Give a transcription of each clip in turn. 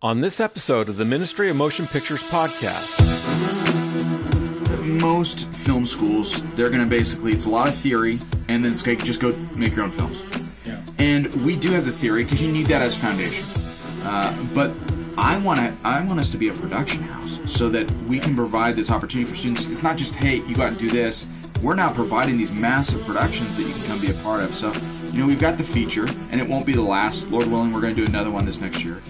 On this episode of the Ministry of Motion Pictures podcast. Most film schools, they're going to basically, it's a lot of theory, and then it's like, just go make your own films. Yeah. And we do have the theory, because you need that as foundation. But I want us to be a production house, so that we can provide this opportunity for students. It's not just, hey, you go out and do this. We're now providing these massive productions that you can come be a part of. So, we've got the feature, and it won't be the last. Lord willing, we're going to do another one this next year.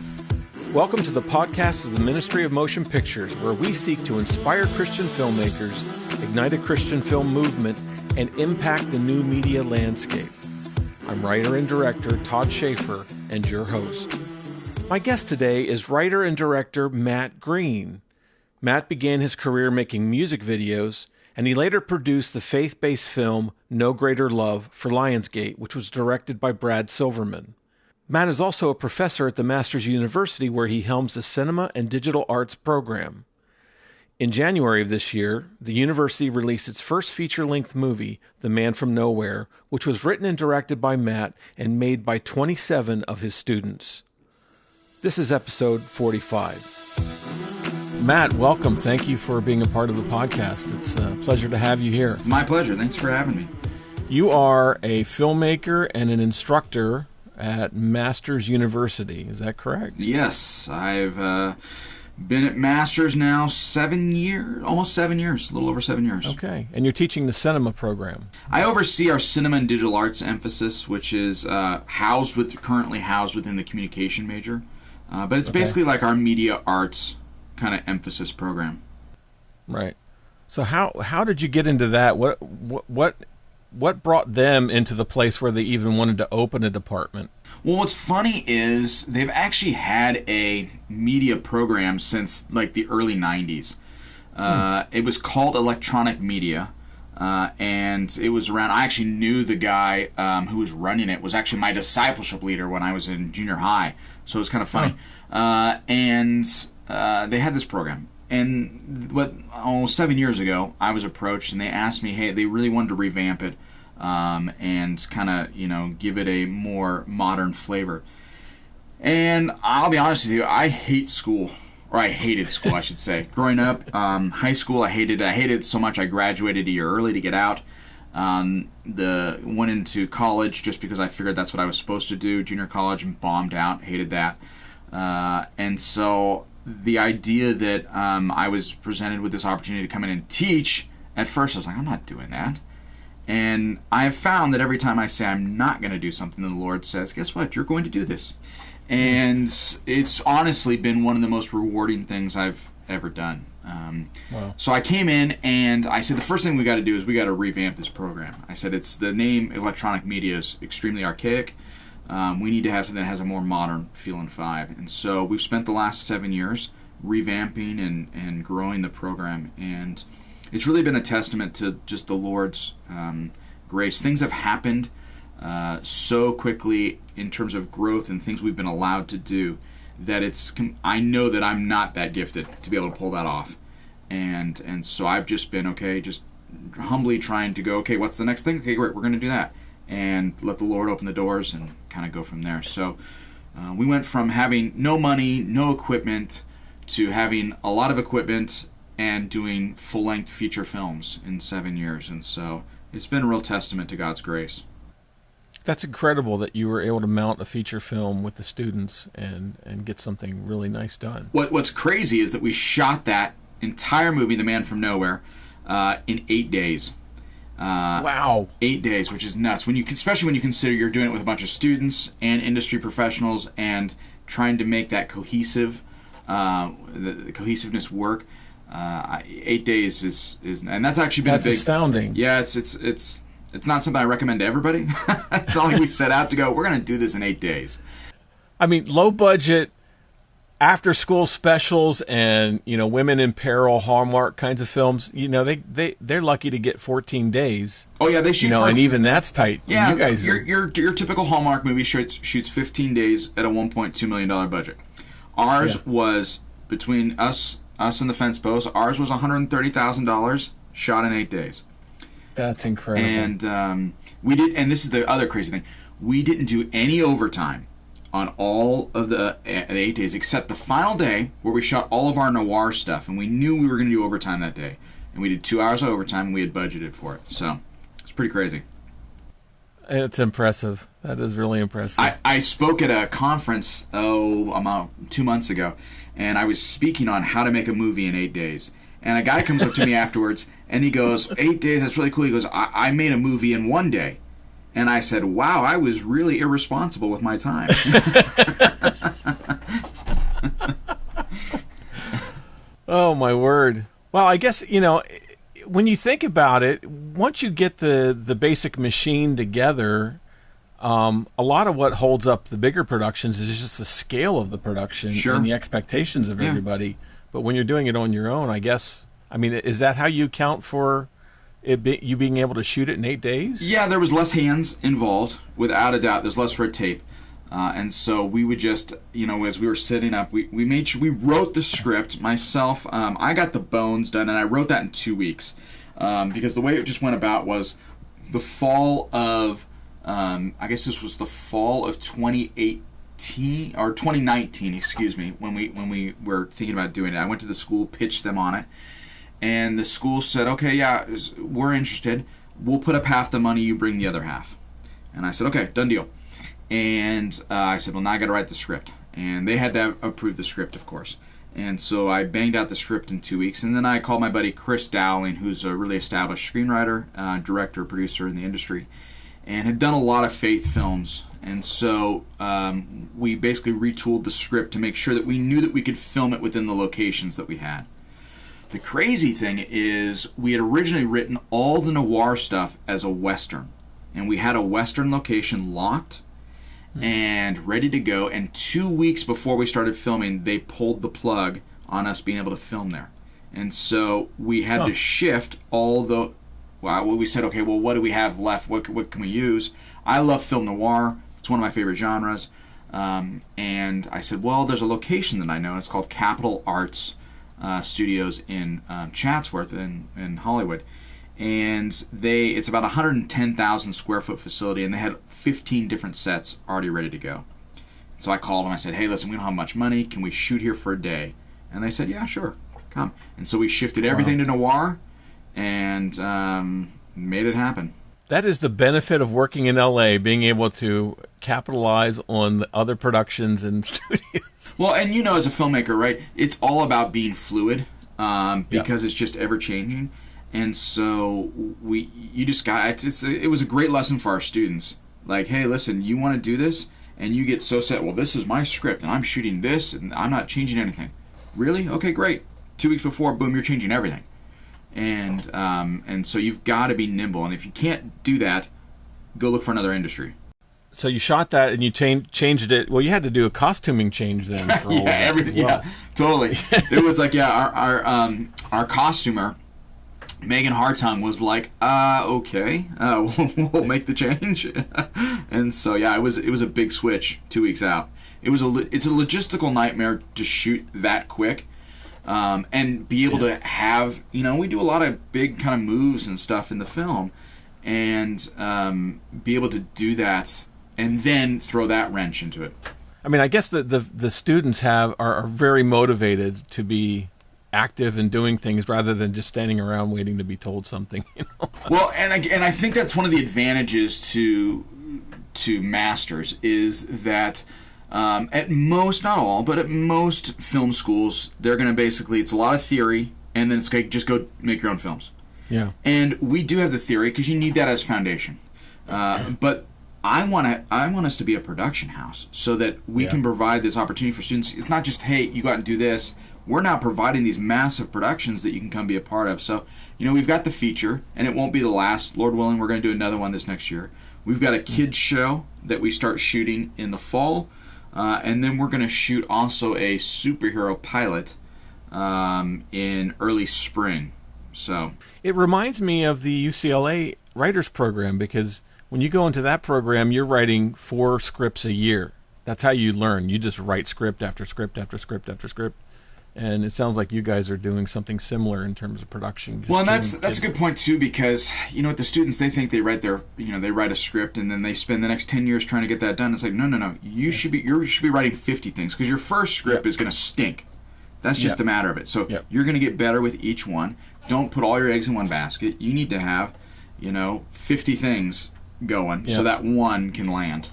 Welcome to the podcast of the Ministry of Motion Pictures, where we seek to inspire Christian filmmakers, ignite a Christian film movement, and impact the new media landscape. I'm writer and director Todd Schaefer, and your host. My guest today is writer and director Matt Green. Matt began his career making music videos, and he later produced the faith-based film No Greater Love for Lionsgate, which was directed by Brad Silverman. Matt is also a professor at the Masters University, where he helms the Cinema and Digital Arts program. In January of this year, the university released its first feature-length movie, The Man from Nowhere, which was written and directed by Matt and made by 27 of his students. This is episode 45. Matt, welcome. Thank you for being a part of the podcast. It's a pleasure to have you here. My pleasure. Thanks for having me. You are a filmmaker and an instructor at Masters University. Is that correct? Yes. I've been at Masters now almost 7 years, a little over 7 years. Okay. And you're teaching the cinema program. I oversee our Cinema and Digital Arts emphasis, which is currently housed within the communication major. But it's basically like our media arts kind of emphasis program. Right. So how did you get into that? What brought them into the place where they even wanted to open a department? Well, what's funny is they've actually had a media program since like the early 90s. It was called Electronic Media, and it was around, I actually knew the guy who was running it, was actually my discipleship leader when I was in junior high, so it was kind of funny. And they had this program. And almost 7 years ago, I was approached, and they asked me, hey, they really wanted to revamp it and kind of, give it a more modern flavor. And I'll be honest with you, I hated school, I should say. Growing up, high school, I hated it. I hated it so much I graduated a year early to get out. Went into college just because I figured that's what I was supposed to do, junior college, and bombed out, hated that. And so the idea that I was presented with this opportunity to come in and teach, at first I was like, I'm not doing that. And I have found that every time I say I'm not going to do something, the Lord says, guess what? You're going to do this. And it's honestly been one of the most rewarding things I've ever done. Wow. So I came in and I said, the first thing we got to do is we got to revamp this program. I said, the name Electronic Media is extremely archaic. We need to have something that has a more modern feel and vibe. And so we've spent the last 7 years revamping and growing the program. And it's really been a testament to just the Lord's grace. Things have happened so quickly in terms of growth and things we've been allowed to do that I know that I'm not that gifted to be able to pull that off. And so I've just been, just humbly trying to go, okay, what's the next thing? Okay, great, we're going to do that. And let the Lord open the doors and kind of go from there. So we went from having no money, no equipment, to having a lot of equipment and doing full-length feature films in 7 years. And so it's been a real testament to God's grace. That's incredible that you were able to mount a feature film with the students and get something really nice done. What's crazy is that we shot that entire movie, The Man from Nowhere, in 8 days. Wow. 8 days, which is nuts. Especially when you consider you're doing it with a bunch of students and industry professionals and trying to make that cohesive, the cohesiveness work. 8 days is and that's actually been that's astounding. Yeah, it's not something I recommend to everybody. It's not like we set out to go, we're going to do this in 8 days. I mean, low budget, after school specials and, women in peril, Hallmark kinds of films, they're lucky to get 14 days. Oh yeah, they shoot and even that's tight. Yeah, you guys your typical Hallmark movie shoots 15 days at a $1.2 million budget. Ours was between us and the fence post. Ours was $130,000 shot in 8 days. That's incredible. And we did, and this is the other crazy thing, we didn't do any overtime on all of the 8 days except the final day where we shot all of our noir stuff, and we knew we were going to do overtime that day, and we did 2 hours of overtime, and we had budgeted for it. So it's pretty crazy. It's impressive. That is really impressive. I spoke at a conference about 2 months ago, and I was speaking on how to make a movie in 8 days. And a guy comes up to me afterwards, and he goes, 8 days, that's really cool. He goes, I made a movie in 1 day. And I said, wow, I was really irresponsible with my time. Oh, my word. Well, I guess, when you think about it, once you get the basic machine together, a lot of what holds up the bigger productions is just the scale of the production and the expectations of everybody. But when you're doing it on your own, I guess, is that how you account for you being able to shoot it in 8 days? Yeah, there was less hands involved, without a doubt. There's less red tape. And so we would just, as we were setting up, we made sure we wrote the script myself. I got the bones done, and I wrote that in 2 weeks. Because the way it just went about was the fall of, I guess this was the fall of 2018, or 2019, excuse me, when we were thinking about doing it. I went to the school, pitched them on it, and the school said, okay, yeah, we're interested. We'll put up half the money, you bring the other half. And I said, okay, done deal. And I said, well, now I got to write the script. And they had to approve the script, of course. And so I banged out the script in 2 weeks. And then I called my buddy Chris Dowling, who's a really established screenwriter, director, producer in the industry, and had done a lot of faith films. And so we basically retooled the script to make sure that we knew that we could film it within the locations that we had. The crazy thing is we had originally written all the noir stuff as a Western. And we had a Western location locked and ready to go. And 2 weeks before we started filming, they pulled the plug on us being able to film there. And so we had to shift all the... Well, we said, okay, well, what do we have left? What can we use? I love film noir. It's one of my favorite genres. And I said, well, there's a location that I know. It's called Capitol Arts Studios in Chatsworth in Hollywood. And it's about a 110,000 square foot facility, and they had 15 different sets already ready to go. So I called them. I said, hey, listen, we don't have much money. Can we shoot here for a day? And they said, yeah, sure, come. And so we shifted everything to noir and made it happen. That is the benefit of working in L.A., being able to capitalize on the other productions and studios. Well, and as a filmmaker, right, it's all about being fluid because it's just ever-changing. And so it was a great lesson for our students. Like, hey, listen, you want to do this? And you get so set, well, this is my script, and I'm shooting this, and I'm not changing anything. Really? Okay, great. 2 weeks before, boom, you're changing everything. And so you've got to be nimble. And if you can't do that, go look for another industry. So you shot that and you changed it. Well, you had to do a costuming change then for all that. Everything. Well. Yeah, totally. It was like, our costumer, Megan Hartung, was like, okay, we'll make the change. And so, yeah, it was a big switch 2 weeks out. It's a logistical nightmare to shoot that quick. And be able to have, we do a lot of big kind of moves and stuff in the film, and be able to do that and then throw that wrench into it. I guess the students are very motivated to be active and doing things rather than just standing around waiting to be told something. Well, and I think that's one of the advantages to masters is that at most, not all, but at most film schools, they're going to basically, it's a lot of theory, and then it's like, just go make your own films. Yeah. And we do have the theory because you need that as foundation. But I want us to be a production house so that we can provide this opportunity for students. It's not just, hey, you go out and do this. We're now providing these massive productions that you can come be a part of. So, we've got the feature, and it won't be the last. Lord willing, we're going to do another one this next year. We've got a kids show that we start shooting in the fall. And then we're going to shoot also a superhero pilot in early spring. So it reminds me of the UCLA writers program, because when you go into that program, you're writing 4 scripts a year. That's how you learn. You just write script after script after script after script. And it sounds like you guys are doing something similar in terms of production. Well, and that's a good point too, because with the students, they think they write they write a script and then they spend the next 10 years trying to get that done. It's like no, you should be writing 50 things, because your first script is going to stink. That's just a matter of it. So you're going to get better with each one. Don't put all your eggs in one basket. You need to have 50 things going so that one can land.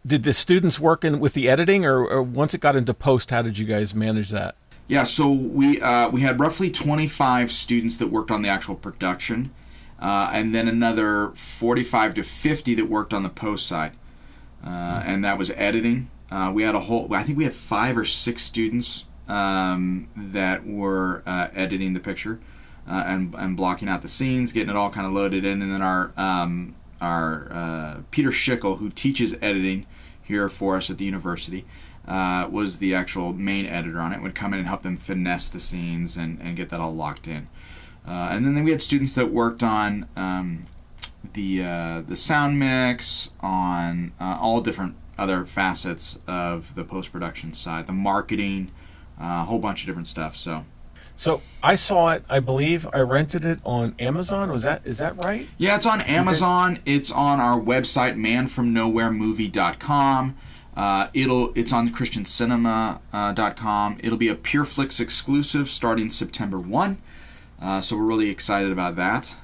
Did the students work with the editing, or once it got into post, how did you guys manage that? Yeah, so we had roughly 25 students that worked on the actual production, and then another 45 to 50 that worked on the post side, and that was editing. We had I think we had 5 or 6 students that were editing the picture and blocking out the scenes, getting it all kind of loaded in, and then our Peter Schickel, who teaches editing here for us at the university, was the actual main editor on it, would come in and help them finesse the scenes and get that all locked in. And then we had students that worked on the sound mix, on all different other facets of the post-production side, the marketing, a whole bunch of different stuff. So I saw it. I believe I rented it on Amazon. Is that right? Yeah, it's on Amazon. Okay. It's on our website, manfromnowheremovie.com. It's on christiancinema.com. It'll be a PureFlix exclusive starting September 1. So we're really excited about that.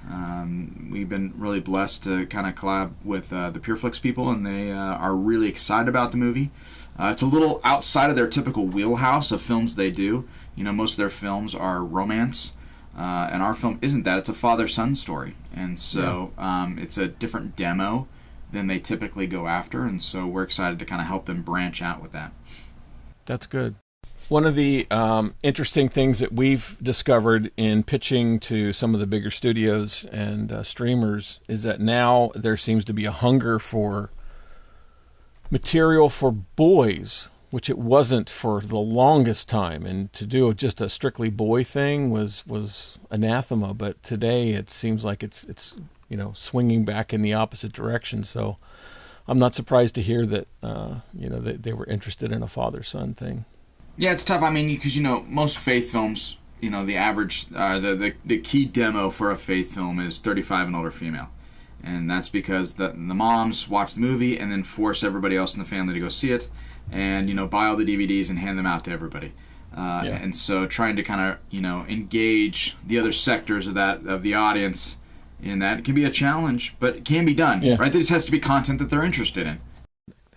We've been really blessed to kind of collab with the PureFlix people, and they are really excited about the movie. It's a little outside of their typical wheelhouse of films they do. Most of their films are romance, and our film isn't that. It's a father-son story, and so it's a different demo than they typically go after, and so we're excited to kind of help them branch out with that. That's good. One of the interesting things that we've discovered in pitching to some of the bigger studios and streamers is that now there seems to be a hunger for material for boys, which it wasn't for the longest time. And to do just a strictly boy thing was anathema. But today it seems like it's swinging back in the opposite direction. So I'm not surprised to hear that that they were interested in a father-son thing. Yeah, it's tough. I mean, because most faith films, the average, the key demo for a faith film is 35 and older female. And that's because the moms watch the movie and then force everybody else in the family to go see it, and buy all the DVDs and hand them out to everybody. And so trying to kind of engage the other sectors of the audience in that, it can be a challenge, but it can be done. Yeah. Right? There just has to be content that they're interested in.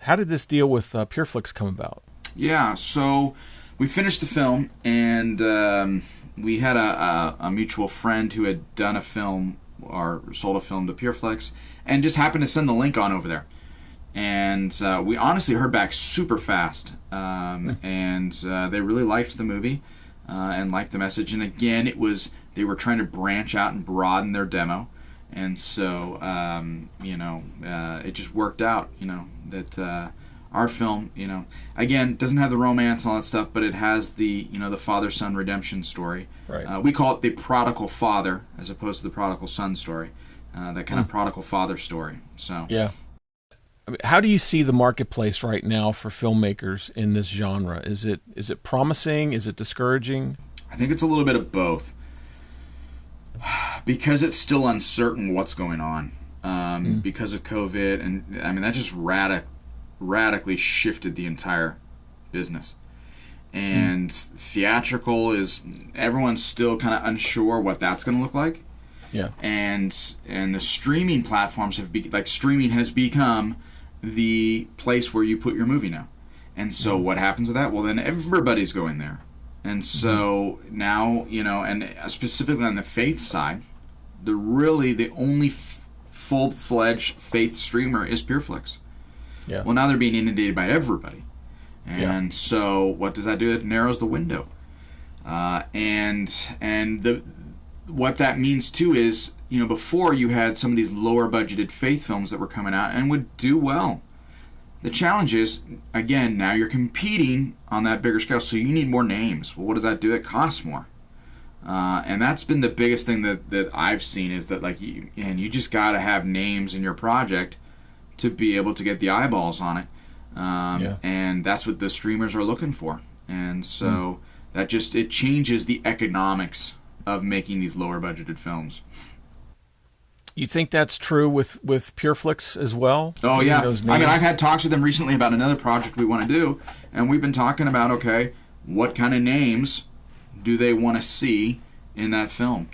How did this deal with PureFlix come about? Yeah, so we finished the film, and we had a mutual friend who had done a film or sold a film to PureFlix, and just happened to send the link on over there. And we honestly heard back super fast, and they really liked the movie and liked the message. And again, they were trying to branch out and broaden their demo, and so it just worked out. That our film, again, doesn't have the romance and all that stuff, but it has the the father-son redemption story. Right. We call it the prodigal father as opposed to the prodigal son story. That kind of prodigal father story. So yeah. I mean, how do you see the marketplace right now for filmmakers in this genre? Is it promising? Is it discouraging? I think it's a little bit of both, because it's still uncertain what's going on because of COVID, and I mean that just radically shifted the entire business. And theatrical is, everyone's still kind of unsure what that's going to look like. Yeah. And the streaming platforms streaming has become the place where you put your movie now. And so what happens with that? Well, then everybody's going there. And so now, and specifically on the faith side, the only full-fledged faith streamer is PureFlix. Yeah. Well, now they're being inundated by everybody. And so what does that do? It narrows the window. What that means too is, before you had some of these lower budgeted faith films that were coming out and would do well. The challenge is, again, now you're competing on that bigger scale, so you need more names. Well, what does that do? It costs more. And that's been the biggest thing that I've seen, is that you just got to have names in your project to be able to get the eyeballs on it. And that's what the streamers are looking for. And so it changes the economics of making these lower budgeted films. You think that's true with PureFlix as well? Oh, yeah. I mean, I've I've had talks with them recently about another project we want to do, and we've been talking about, okay, what kind of names do they want to see in that film?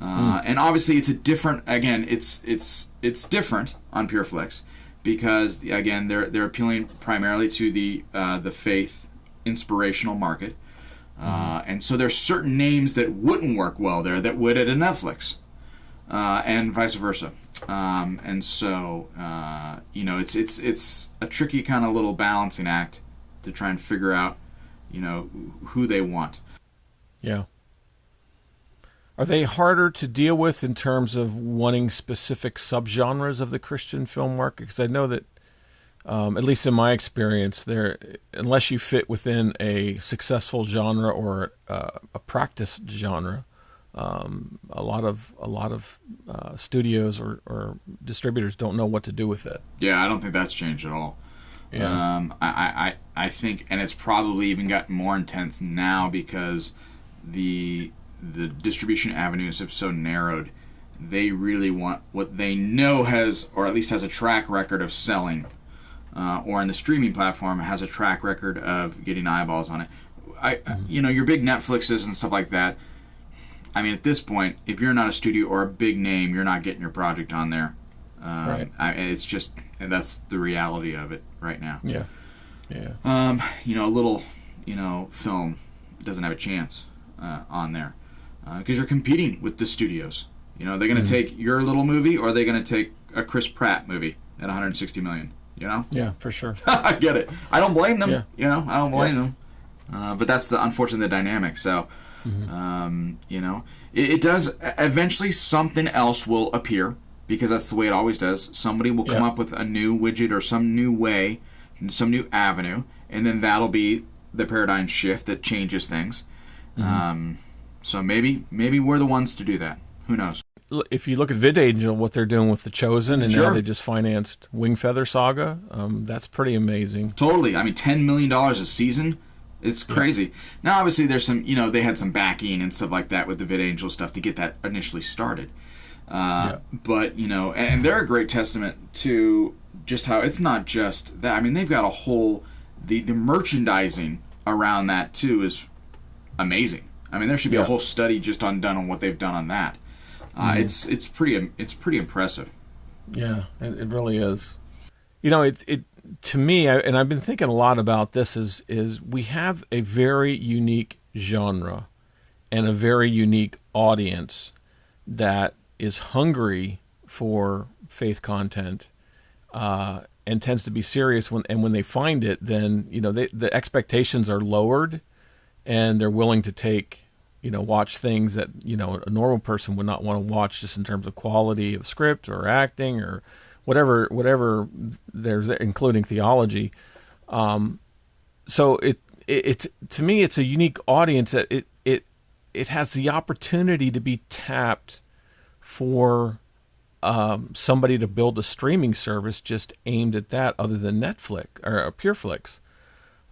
And obviously, it's a different. Again, it's different on PureFlix because again, they're appealing primarily to the faith inspirational market, and so there's certain names that wouldn't work well there that would at a Netflix. And vice versa, and so it's a tricky kind of little balancing act to try and figure out, who they want. Yeah. Are they harder to deal with in terms of wanting specific subgenres of the Christian film market? Because I know that, at least in my experience, unless you fit within a successful genre or a practice genre. A lot of studios or distributors don't know what to do with it. Yeah, I don't think that's changed at all. Yeah. I think, and it's probably even gotten more intense now because the distribution avenues have so narrowed. They really want what they know has, or at least has a track record of selling, or in the streaming platform has a track record of getting eyeballs on it. Your big Netflixes and stuff like that. I mean, at this point, if you're not a studio or a big name, you're not getting your project on there. Right. It's just, and that's the reality of it right now. Yeah. Yeah. A little, film doesn't have a chance on there because you're competing with the studios. They're going to take your little movie, or are they going to take a Chris Pratt movie at $160 million? Yeah, for sure. I get it. I don't blame them. Yeah. I don't blame them. But that's unfortunately the dynamic. So. It does eventually. Something else will appear because that's the way it always does. Somebody will come up with a new widget or some new way, some new avenue, and then that'll be the paradigm shift that changes things. So maybe we're the ones to do that. Who knows? If you look at VidAngel, what they're doing with The Chosen, and Sure. now they just financed Wingfeather Saga, that's pretty amazing. Totally. I mean, $10 million a season. It's crazy. Yeah. Now, obviously, there's some, they had some backing and stuff like that with the VidAngel stuff to get that initially started. But, and they're a great testament to just how it's not just that. I mean, they've got a whole, the merchandising around that, too, is amazing. I mean, there should be a whole study just done on what they've done on that. It's pretty impressive. Yeah, it really is. It to me, and I've been thinking a lot about this, is we have a very unique genre and a very unique audience that is hungry for faith content and tends to be serious when they find it. Then the expectations are lowered, and they're willing to watch things that a normal person would not want to watch, just in terms of quality of script or acting or whatever there's, including theology. So it to me, it's a unique audience that it has the opportunity to be tapped for somebody to build a streaming service just aimed at that, other than Netflix or PureFlix.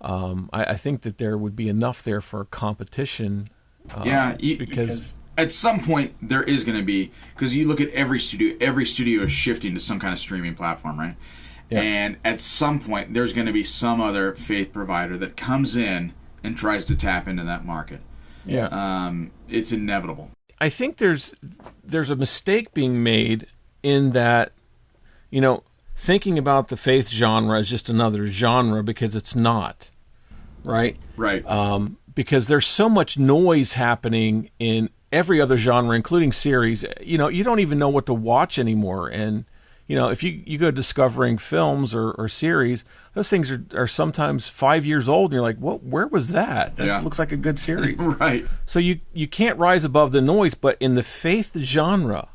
I think that there would be enough there for competition. Because at some point there is going to be, because you look at every studio is shifting to some kind of streaming platform, right? Yeah. And at some point there's going to be some other faith provider that comes in and tries to tap into that market. Yeah. It's inevitable. I think there's a mistake being made in that, thinking about the faith genre as just another genre, because it's not, right? Right. Because there's so much noise happening in every other genre, including series. You don't even know what to watch anymore. And, if you go discovering films or series, those things are sometimes 5 years old, and you're like, where was that? That looks like a good series. Right. So you can't rise above the noise, but in the faith genre,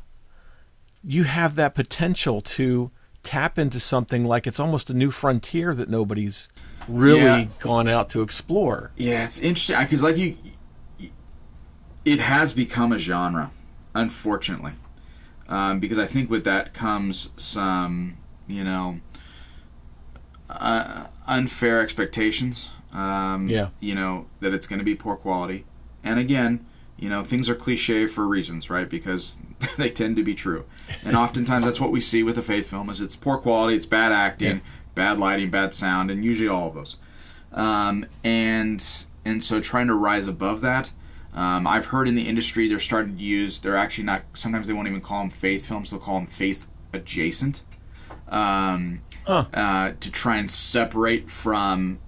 you have that potential to tap into something like it's almost a new frontier that nobody's really gone out to explore. Yeah, it's interesting because it has become a genre, unfortunately, because I think with that comes some unfair expectations That it's going to be poor quality. And again, things are cliche for reasons, right? Because they tend to be true. And oftentimes that's what we see with a faith film is it's poor quality, it's bad acting, bad lighting, bad sound, and usually all of those. And so trying to rise above that. I've heard in the industry they're actually not, sometimes they won't even call them faith films, they'll call them faith adjacent. To try and separate from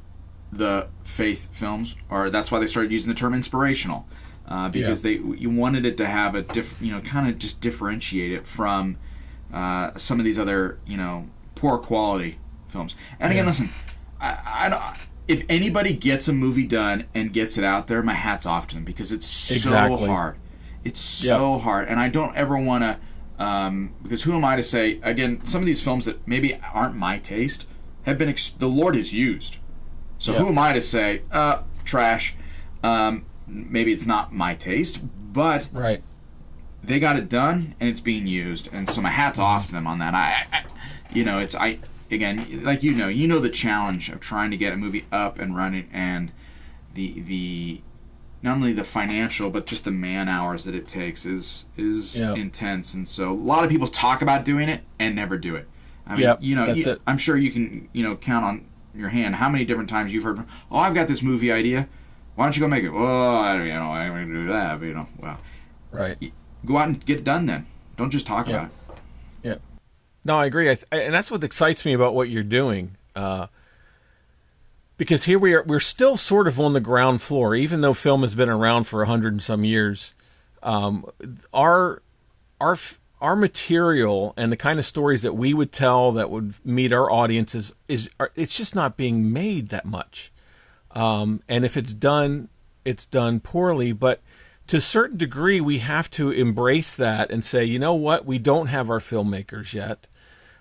the faith films, or that's why they started using the term inspirational, because you wanted it to have a kind of just differentiate it from some of these other poor quality films. And again, listen, I don't. If anybody gets a movie done and gets it out there, my hat's off to them because it's so hard. It's so hard, and I don't ever want to. Because who am I to say? Again, some of these films that maybe aren't my taste have been the Lord has used. So who am I to say trash? Maybe it's not my taste, but they got it done and it's being used, and so my hat's off to them on that. Again, like the challenge of trying to get a movie up and running, and the not only the financial but just the man hours that it takes is intense. And so a lot of people talk about doing it and never do it. I mean, I'm sure you can count on your hand how many different times you've heard, "Oh, I've got this movie idea. Why don't you go make it?" "Well, I don't going to do that." But go out and get it done. Then don't just talk about it. Yeah. No, I agree. And that's what excites me about what you're doing. Because here we're still sort of on the ground floor, even though film has been around for 100 and some years. Our material and the kind of stories that we would tell that would meet our audiences it's just not being made that much. And if it's done poorly. But to a certain degree, we have to embrace that and say, you know what, we don't have our filmmakers yet.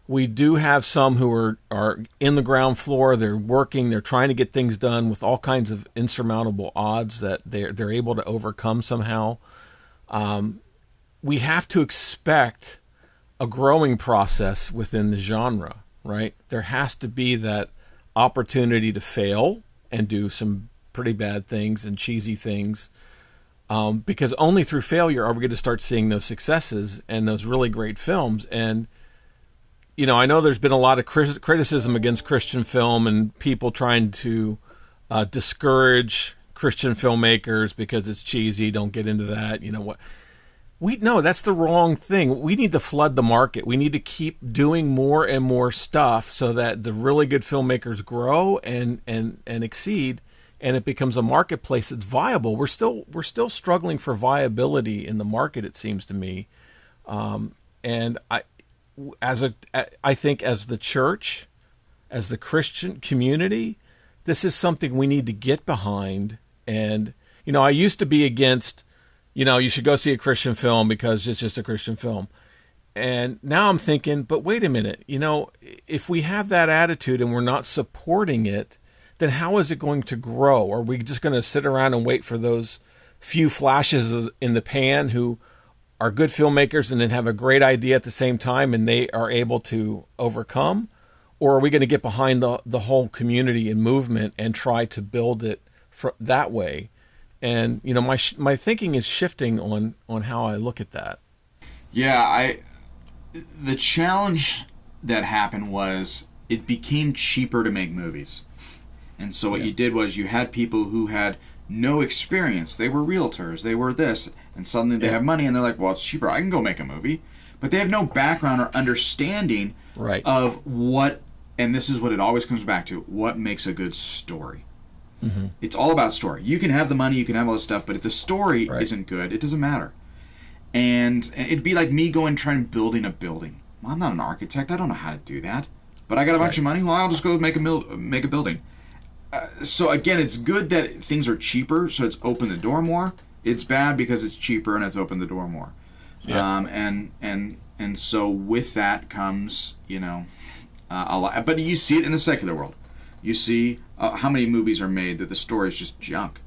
We do have some who are in the ground floor. They're working. They're trying to get things done with all kinds of insurmountable odds that they're able to overcome somehow. We have to expect a growing process within the genre, right? There has to be that opportunity to fail and do some pretty bad things and cheesy things, because only through failure are we going to start seeing those successes and those really great films. And I know there's been a lot of criticism against Christian film and people trying to discourage Christian filmmakers because it's cheesy. Don't get into that. No, that's the wrong thing. We need to flood the market. We need to keep doing more and more stuff so that the really good filmmakers grow and exceed, and it becomes a marketplace that's viable. We're still struggling for viability in the market, it seems to me, and I think as the church, as the Christian community, this is something we need to get behind. And, I used to be against, you should go see a Christian film because it's just a Christian film. And now I'm thinking, but wait a minute, if we have that attitude and we're not supporting it, then how is it going to grow? Are we just going to sit around and wait for those few flashes in the pan who are good filmmakers and then have a great idea at the same time and they are able to overcome? Or are we going to get behind the whole community and movement and try to build it that way? And, my thinking is shifting on how I look at that. Yeah, the challenge that happened was it became cheaper to make movies. And so what you did was you had people who had no experience. They were realtors. They were this. And suddenly they have money and they're like, well, it's cheaper. I can go make a movie. But they have no background or understanding of what, and this is what it always comes back to, what makes a good story. Mm-hmm. It's all about story. You can have the money, you can have all this stuff, but if the story isn't good, it doesn't matter. And it'd be like me trying building a building. Well, I'm not an architect. I don't know how to do that. But I got a bunch of money. Well, I'll just go make a building. So again, it's good that things are cheaper, so it's opened the door more. It's bad because it's cheaper and it's opened the door more. Yeah. And so with that comes, a lot. But you see it in the secular world. You see how many movies are made that the story is just junk,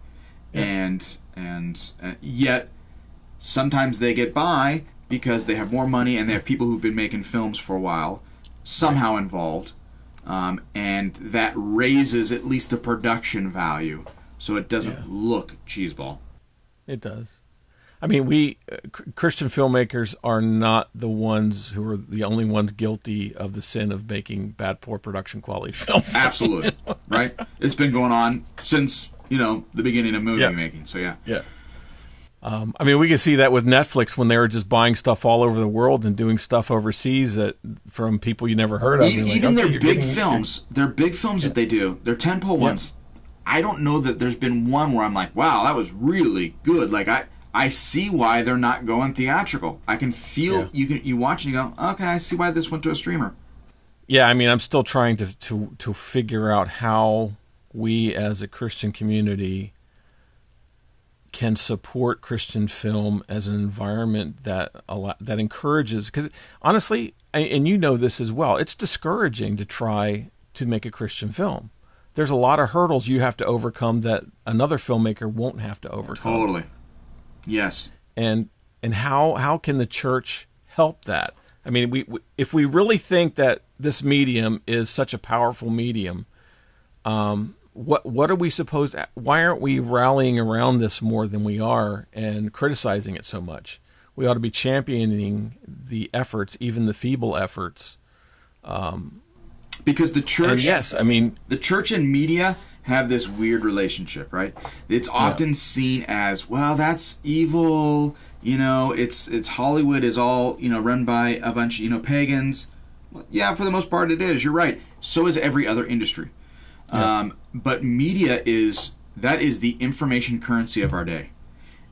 and yet sometimes they get by because they have more money and they have people who've been making films for a while somehow involved. and that raises at least the production value, so it doesn't look cheeseball. It does. I mean, Christian filmmakers are not the ones who are the only ones guilty of the sin of making bad, poor production quality films. Absolutely, right? It's been going on since, the beginning of movie making. So yeah. I mean, we can see that with Netflix when they were just buying stuff all over the world and doing stuff overseas from people you never heard of. Even their big films, that they do, their tentpole ones. I don't know that there's been one where I'm like, wow, that was really good. Like I see why they're not going theatrical. I can feel you watch and you go, okay, I see why this went to a streamer. Yeah, I mean, I'm still trying to figure out how we as a Christian community can support Christian film as an environment that encourages. Because honestly, and you know this as well, it's discouraging to try to make a Christian film. There's a lot of hurdles you have to overcome that another filmmaker won't have to overcome. Totally. Yes. And how can the church help that? I mean, if we really think that this medium is such a powerful medium, what are we supposed? Why aren't we rallying around this more than we are and criticizing it so much? We ought to be championing the efforts, even the feeble efforts. Because the church, the church and media have this weird relationship, right? It's often seen as, well, that's evil. It's Hollywood is all run by a bunch of pagans. Well, yeah, for the most part it is. You're right. So is every other industry. Yeah. But media is the information currency of our day.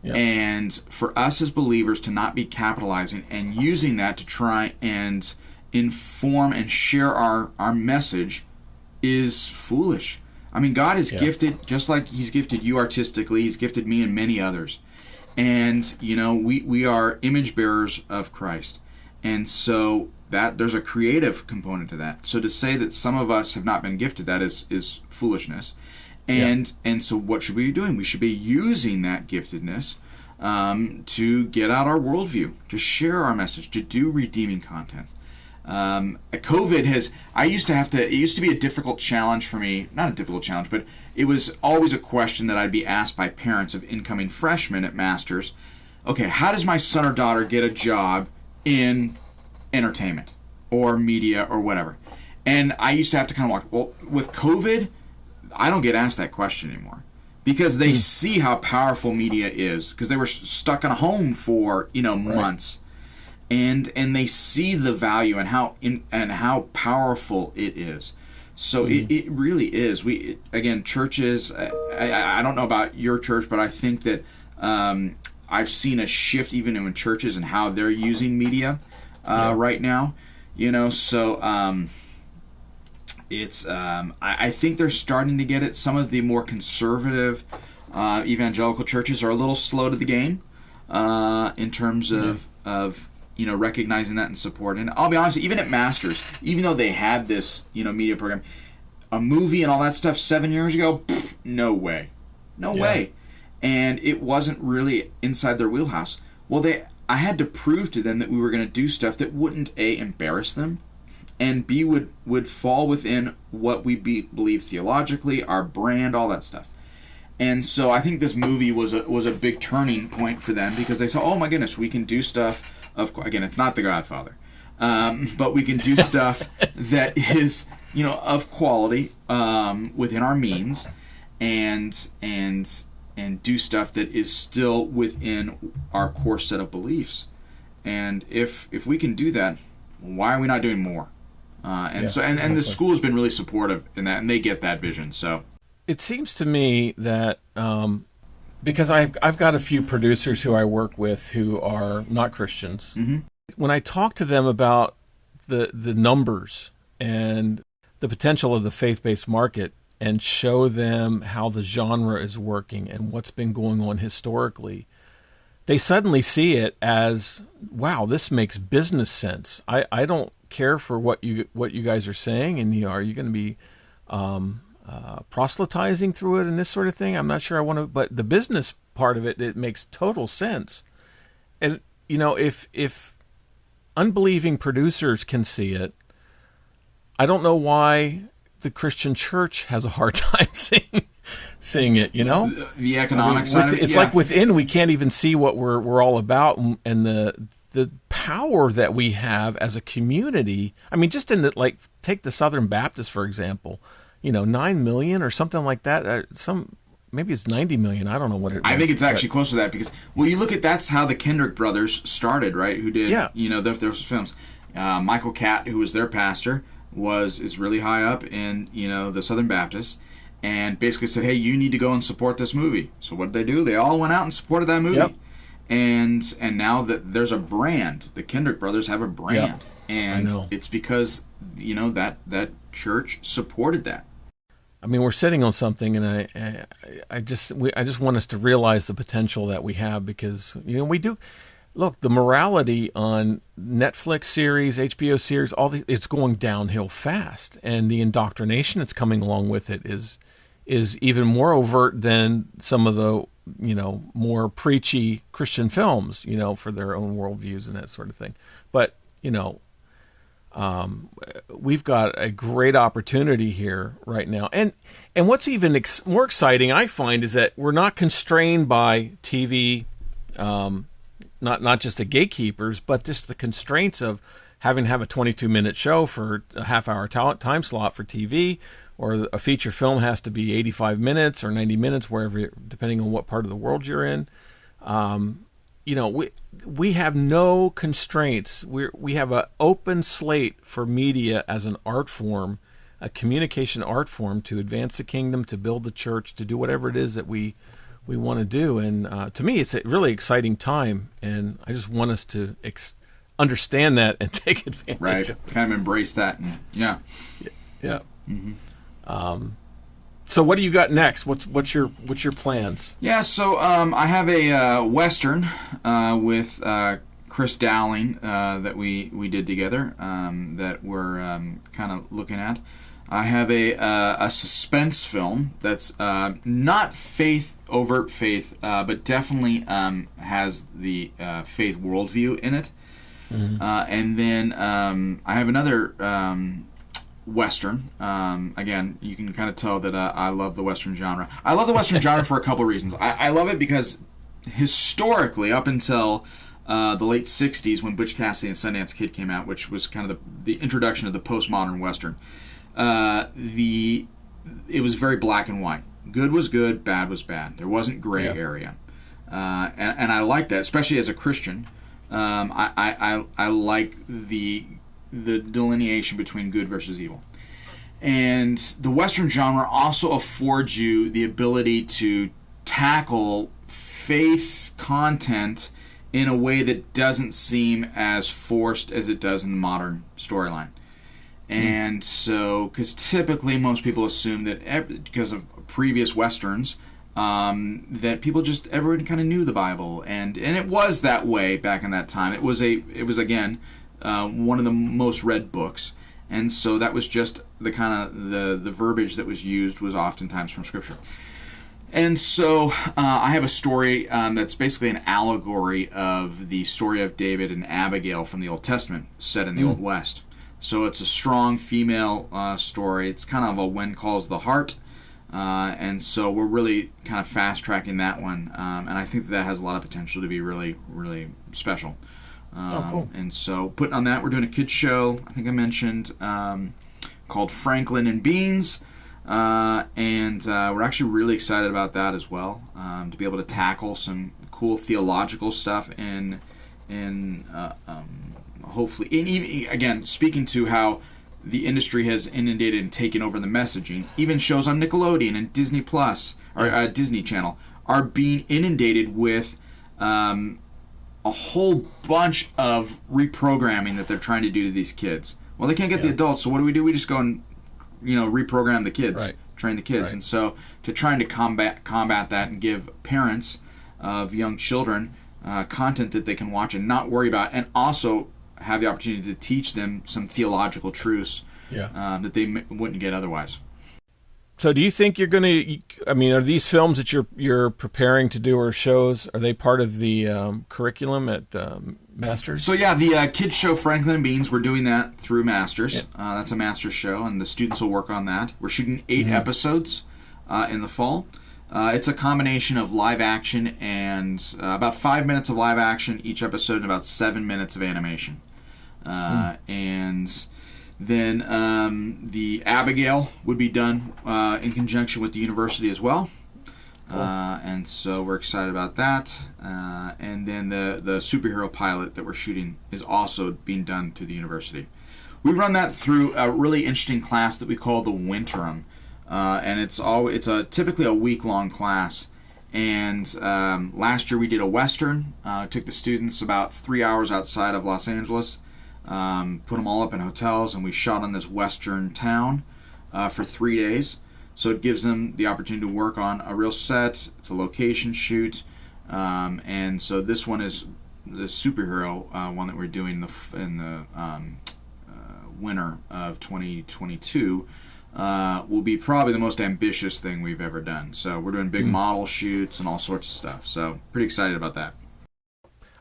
Yeah. And for us as believers to not be capitalizing and using that to try and inform and share our message is foolish. I mean, God is gifted, just like He's gifted you artistically, He's gifted me and many others. And, we are image bearers of Christ. And so that there's a creative component to that. So to say that some of us have not been gifted, that is foolishness. And so what should we be doing? We should be using that giftedness to get out our worldview, to share our message, to do redeeming content. COVID it used to be a difficult challenge for me, not a difficult challenge, but it was always a question that I'd be asked by parents of incoming freshmen at Masters. Okay, how does my son or daughter get a job in entertainment or media or whatever? And I used to have to kind of walk, well, with COVID, I don't get asked that question anymore because they see how powerful media is because they were stuck in a home for, months. And they see the value and how powerful it is. So it really is. Churches. I don't know about your church, but I think that I've seen a shift even in churches and how they're using media right now. So it's. I think they're starting to get it. Some of the more conservative evangelical churches are a little slow to the game in terms of recognizing that and supporting. And I'll be honest, even at Masters, even though they had this, media program, a movie and all that stuff 7 years ago, no way. And it wasn't really inside their wheelhouse. Well, I had to prove to them that we were going to do stuff that wouldn't A, embarrass them, and B, would fall within what we believe theologically, our brand, all that stuff. And so I think this movie was a big turning point for them because they saw, oh my goodness, we can do stuff. Again, it's not The Godfather, but we can do stuff that is, of quality within our means, and do stuff that is still within our core set of beliefs. And if we can do that, why are we not doing more? The school has been really supportive in that, and they get that vision. So it seems to me that. Because I've got a few producers who I work with who are not Christians. Mm-hmm. When I talk to them about the numbers and the potential of the faith-based market and show them how the genre is working and what's been going on historically, they suddenly see it as, wow, this makes business sense. I don't care for what you guys are saying, and are you going to be proselytizing through it and this sort of thing? I'm not sure I want to, but the business part of it makes total sense. And if unbelieving producers can see it, I don't know why the Christian church has a hard time seeing it. The economic side of it. It's like within we can't even see what we're all about, and the power that we have as a community. I mean, just in take the Southern Baptist for example. 9 million or something like that. Maybe it's 90 million. I don't know what it is. I think it's actually close to that because, you look at that's how the Kendrick brothers started, right? Who did, those films. Michael Catt, who was their pastor, is really high up in, the Southern Baptist, and basically said, hey, you need to go and support this movie. So what did they do? They all went out and supported that movie. Yep. And now that there's a brand, the Kendrick brothers have a brand. Yep. And it's because, that church supported that. I mean, we're sitting on something, and I just want us to realize the potential that we have because we do. Look, the morality on Netflix series, HBO series, it's going downhill fast, and the indoctrination that's coming along with it is even more overt than some of the more preachy Christian films, for their own worldviews and that sort of thing. But we've got a great opportunity here right now. And what's even more exciting, I find, is that we're not constrained by TV, not just the gatekeepers, but just the constraints of having to have a 22-minute show for a half-hour time slot for TV, or a feature film has to be 85 minutes or 90 minutes, wherever, depending on what part of the world you're in. We have no constraints. We have an open slate for media as an art form, a communication art form to advance the kingdom, to build the church, to do whatever it is that we want to do. And to me, it's a really exciting time, and I just want us to understand that and take advantage. Right, kind of embrace that. Yeah. Mm-hmm. So what do you got next? What's your plans? Yeah, so I have a Western with Chris Dowling that we did together that we're kind of looking at. I have a suspense film that's not overt faith, but definitely has the faith worldview in it. Mm-hmm. And then I have another Western. Again, you can kind of tell that I love the Western genre. I love the Western genre for a couple of reasons. I love it because historically, up until the late 60s, when Butch Cassidy and Sundance Kid came out, which was kind of the introduction of the postmodern Western, it was very black and white. Good was good, bad was bad. There wasn't gray area. And I like that, especially as a Christian. I like the delineation between good versus evil. And the Western genre also affords you the ability to tackle faith content in a way that doesn't seem as forced as it does in the modern storyline. And so, because typically most people assume that because of previous Westerns, that everyone kind of knew the Bible, and it was that way back in that time. It was again one of the most read books, and so that was just the kind of the verbiage that was used was oftentimes from Scripture. And so I have a story that's basically an allegory of the story of David and Abigail from the Old Testament, set in the Old West. So it's a strong female story. It's kind of a when calls the heart. And so we're really kind of fast-tracking that one. And I think that has a lot of potential to be really, really special. Cool. And so putting on that, we're doing a kids show, I think I mentioned, called Franklin and Beans. And we're actually really excited about that as well, to be able to tackle some cool theological stuff and hopefully, and even, again, speaking to how the industry has inundated and taken over the messaging, even shows on Nickelodeon and Disney Plus or Disney Channel are being inundated with a whole bunch of reprogramming that they're trying to do to these kids. Well, they can't get the adults, so what do? We just go and reprogram the kids, train the kids, and so to trying to combat that and give parents of young children content that they can watch and not worry about, and also have the opportunity to teach them some theological truths that they wouldn't get otherwise. So do you think you're going to, are these films that you're preparing to do or shows, are they part of the curriculum at Masters? So yeah, the kids show Franklin and Beans, we're doing that through Masters. That's a Masters show, and the students will work on that. We're shooting 8 episodes in the fall. It's a combination of live action and about 5 minutes of live action each episode and about 7 minutes of animation. And then the Abigail would be done in conjunction with the university as well. Cool. And so we're excited about that. And then the superhero pilot that we're shooting is also being done through the university. We run that through a really interesting class that we call the Winterim. And it's typically a week-long class. And last year we did a Western. Took the students about 3 hours outside of Los Angeles, put them all up in hotels, and we shot on this Western town for 3 days. So it gives them the opportunity to work on a real set. It's a location shoot. And so this one is the superhero one that we're doing in the winter of 2022. Will be probably the most ambitious thing we've ever done. So we're doing big model shoots and all sorts of stuff. So pretty excited about that.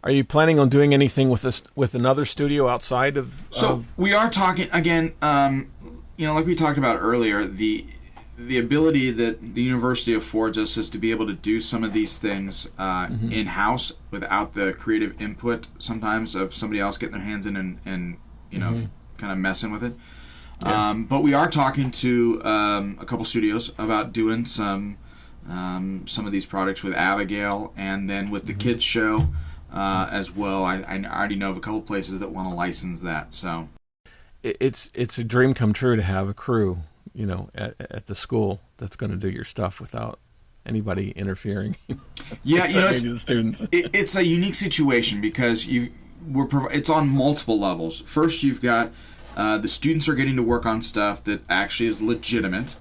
Are you planning on doing anything with another studio outside of? So we are talking again. Like we talked about earlier, the ability that the university affords us is to be able to do some of these things in-house without the creative input sometimes of somebody else getting their hands in and kind of messing with it. Yeah. But we are talking to a couple studios about doing some of these projects with Abigail and then with the kids show as well. I already know of a couple places that want to license that. So it's a dream come true to have a crew, at the school that's going to do your stuff without anybody interfering. Yeah, the students. It's a unique situation because it's on multiple levels. First, you've got the students are getting to work on stuff that actually is legitimate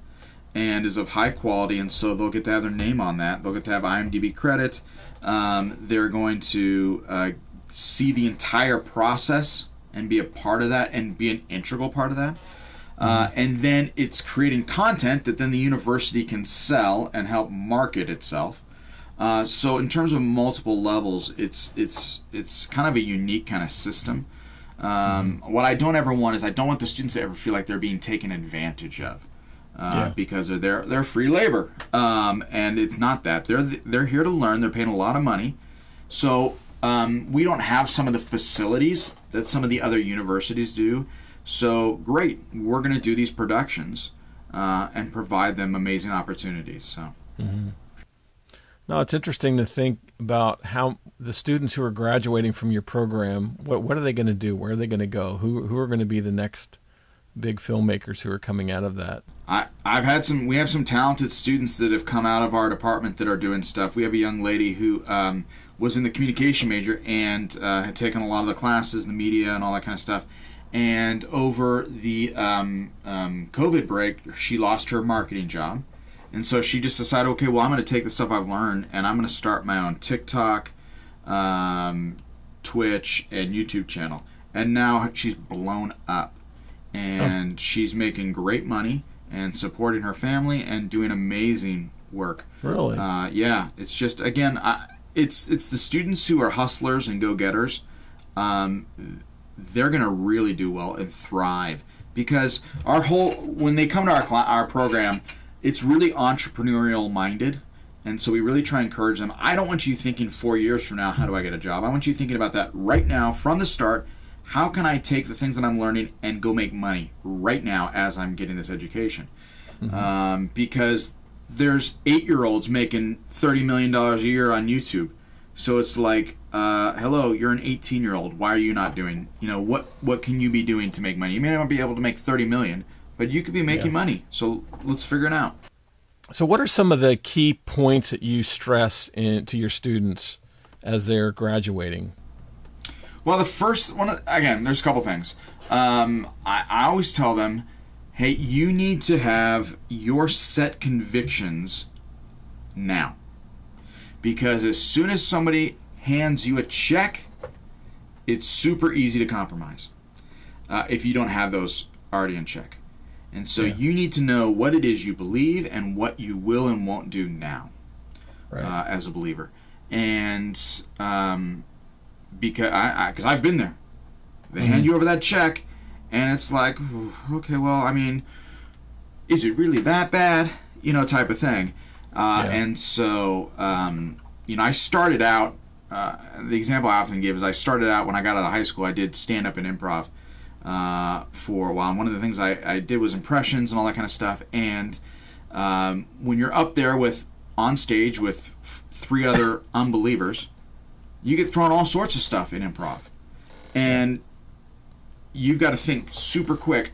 and is of high quality, and so they'll get to have their name on that. They'll get to have IMDb credit. They're going to see the entire process and be a part of that and be an integral part of that. And then it's creating content that then the university can sell and help market itself. So in terms of multiple levels, it's kind of a unique kind of system. What I don't ever want is I don't want the students to ever feel like they're being taken advantage of because they're free labor, and it's not that. They're here to learn. They're paying a lot of money, so we don't have some of the facilities that some of the other universities do. So great, we're going to do these productions and provide them amazing opportunities. So. No, it's interesting to think about how the students who are graduating from your program, what are they going to do? Where are they going to go? Who are going to be the next big filmmakers who are coming out of that? We have some talented students that have come out of our department that are doing stuff. We have a young lady who was in the communication major and had taken a lot of the classes, the media and all that kind of stuff. And over the COVID break, she lost her marketing job. And so she just decided, okay, well, I'm going to take the stuff I've learned and I'm going to start my own TikTok, Twitch, and YouTube channel. And now she's blown up. And she's making great money and supporting her family and doing amazing work. Really? Yeah. It's just, again, it's the students who are hustlers and go-getters. They're going to really do well and thrive. Because when they come to our program, it's really entrepreneurial minded, and so we really try and encourage them. I don't want you thinking 4 years from now, how do I get a job? I want you thinking about that right now from the start. How can I take the things that I'm learning and go make money right now as I'm getting this education? Because there's 8-year-olds making $30 million a year on YouTube. So it's like, hello, you're an 18-year-old. Why are you not doing, what can you be doing to make money? You may not be able to make $30 million, but you could be making money. So let's figure it out. So what are some of the key points that you stress to your students as they're graduating? Well, the first one, again, there's a couple things. I always tell them, hey, you need to have your set convictions now. Because as soon as somebody hands you a check, it's super easy to compromise if you don't have those already in check. And so you need to know what it is you believe and what you will and won't do now as a believer. And because I've been there. They hand you over that check, and it's like, okay, well, I mean, is it really that bad? Type of thing. And so, I started out, the example I often give is I started out when I got out of high school, I did stand-up and improv for a while. And one of the things I did was impressions and all that kind of stuff. And when you're up there on stage with 3 other unbelievers, you get thrown all sorts of stuff in improv. And you've got to think super quick,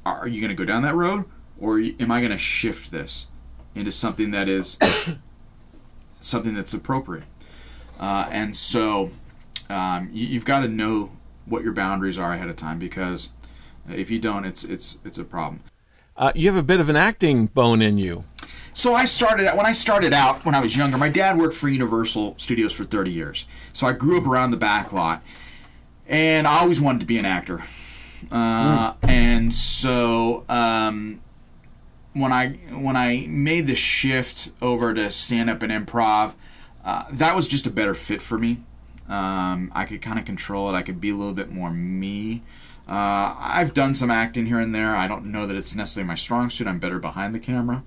are you going to go down that road? Or am I going to shift this into something that is something that's appropriate? And so you've got to know what your boundaries are ahead of time, because if you don't, it's a problem. You have a bit of an acting bone in you. So when I started out when I was younger, my dad worked for Universal Studios for 30 years. So I grew up around the back lot, and I always wanted to be an actor. And so when I made the shift over to stand-up and improv, that was just a better fit for me. I could kind of control it. I could be a little bit more me. I've done some acting here and there. I don't know that it's necessarily my strong suit. I'm better behind the camera.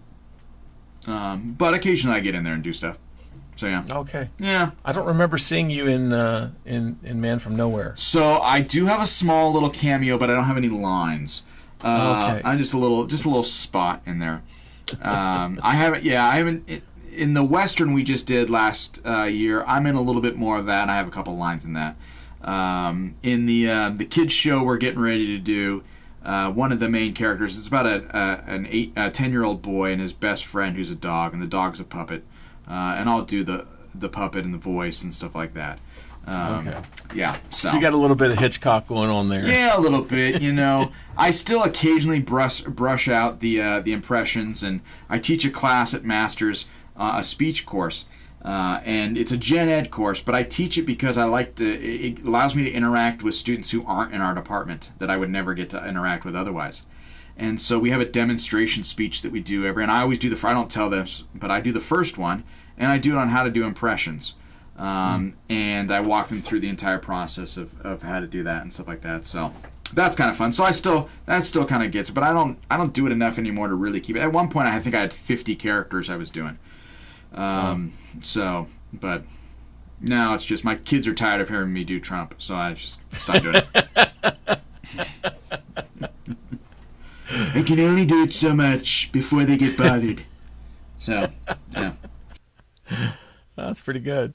But occasionally I get in there and do stuff. So yeah. Okay. Yeah. I don't remember seeing you in Man from Nowhere. So I do have a small little cameo, but I don't have any lines. Okay. I'm just a little spot in there. I haven't. In the Western we just did last year, I'm in a little bit more of that. I have a couple lines in that. In the kids show we're getting ready to do, one of the main characters, it's about a 10-year-old boy and his best friend who's a dog, and the dog's a puppet. And I'll do the puppet and the voice and stuff like that. Okay. Yeah. So you got a little bit of Hitchcock going on there. Yeah, a little bit. I still occasionally brush out the impressions, and I teach a class at Masters, a speech course, and it's a gen ed course. But I teach it because I like to. It allows me to interact with students who aren't in our department that I would never get to interact with otherwise. And so we have a demonstration speech that we do and I always do I don't tell this, but I do the first one, and I do it on how to do impressions. And I walk them through the entire process of how to do that and stuff like that. So that's kind of fun. So that still kind of gets it, but I don't do it enough anymore to really keep it. At one point, I think I had 50 characters I was doing. So, but now it's just my kids are tired of hearing me do Trump, so I just stopped doing it. I can only do it so much before they get bothered. So, yeah. That's pretty good.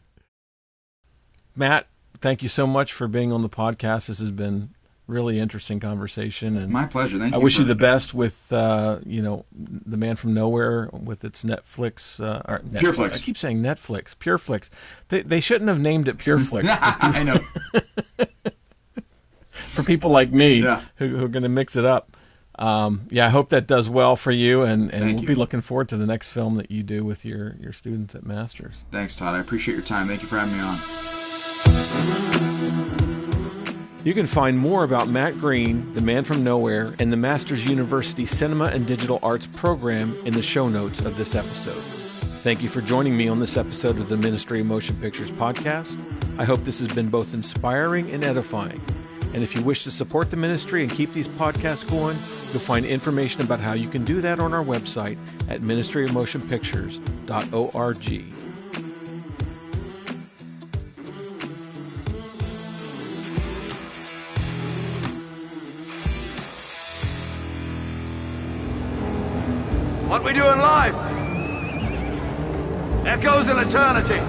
Matt, thank you so much for being on the podcast. This has been really interesting conversation. And my pleasure. Thank you. I wish you the best with, The Man from Nowhere with its Netflix. PureFlix. I keep saying Netflix. PureFlix. They shouldn't have named it PureFlix. I know. For people like me Yeah. who are going to mix it up. I hope that does well for you, and Thank we'll you. be looking forward to the next film that you do with your students at Masters. Thanks, Todd. I appreciate your time. Thank you for having me on. You can find more about Matt Green, The Man from Nowhere, and the Masters University Cinema and Digital Arts program in the show notes of this episode. Thank you for joining me on this episode of the Ministry of Motion Pictures podcast. I hope this has been both inspiring and edifying. And if you wish to support the ministry and keep these podcasts going, you'll find information about how you can do that on our website at ministryofmotionpictures.org. What we do in life echoes in eternity.